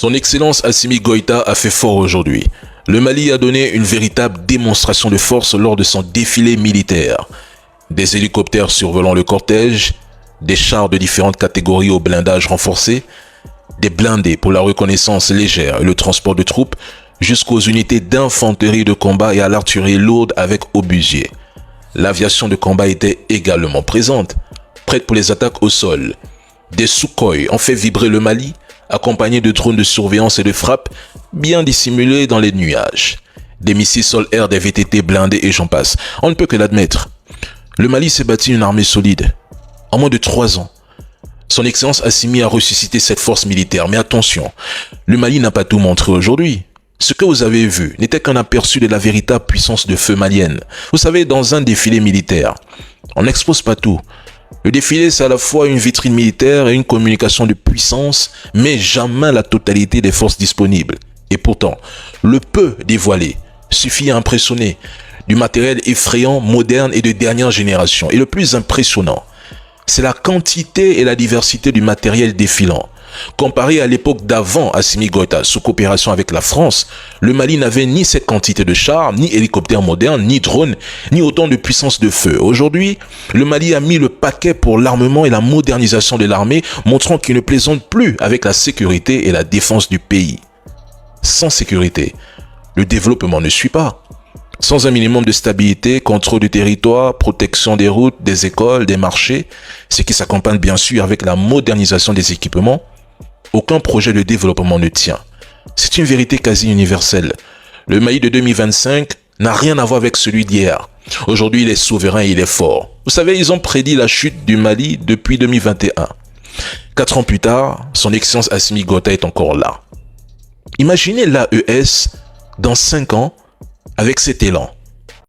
Son Excellence Assimi Goïta a fait fort aujourd'hui. Le Mali a donné une véritable démonstration de force lors de son défilé militaire. Des hélicoptères survolant le cortège, des chars de différentes catégories au blindage renforcé, des blindés pour la reconnaissance légère et le transport de troupes, jusqu'aux unités d'infanterie de combat et à l'artillerie lourde avec obusiers. L'aviation de combat était également présente, prête pour les attaques au sol. Des Sukhoi ont fait vibrer le Mali, accompagnés de drones de surveillance et de frappe bien dissimulés dans les nuages. Des missiles sol-air, des VTT blindés et j'en passe. On ne peut que l'admettre. Le Mali s'est bâti une armée solide. En moins de 3 ans, son Excellence Assimi a ressuscité cette force militaire. Mais attention, le Mali n'a pas tout montré aujourd'hui. Ce que vous avez vu n'était qu'un aperçu de la véritable puissance de feu malienne. Vous savez, dans un défilé militaire, on n'expose pas tout. Le défilé, c'est à la fois une vitrine militaire et une communication de puissance, mais jamais la totalité des forces disponibles. Et pourtant, le peu dévoilé suffit à impressionner. Du matériel effrayant, moderne et de dernière génération. Et le plus impressionnant, c'est la quantité et la diversité du matériel défilant. Comparé à l'époque d'avant Assimi Goïta, sous coopération avec la France, le Mali n'avait ni cette quantité de chars, ni hélicoptères modernes, ni drones, ni autant de puissance de feu. Aujourd'hui, le Mali a mis le paquet pour l'armement et la modernisation de l'armée, montrant qu'il ne plaisante plus avec la sécurité et la défense du pays. Sans sécurité, le développement ne suit pas. Sans un minimum de stabilité, contrôle du territoire, protection des routes, des écoles, des marchés, ce qui s'accompagne bien sûr avec la modernisation des équipements, aucun projet de développement ne tient. C'est une vérité quasi universelle. Le Mali de 2025 n'a rien à voir avec celui d'hier. Aujourd'hui, il est souverain et il est fort. Vous savez, ils ont prédit la chute du Mali depuis 2021. 4 ans plus tard, son Excellence Assimi Goïta est encore là. Imaginez l'AES dans 5 ans avec cet élan.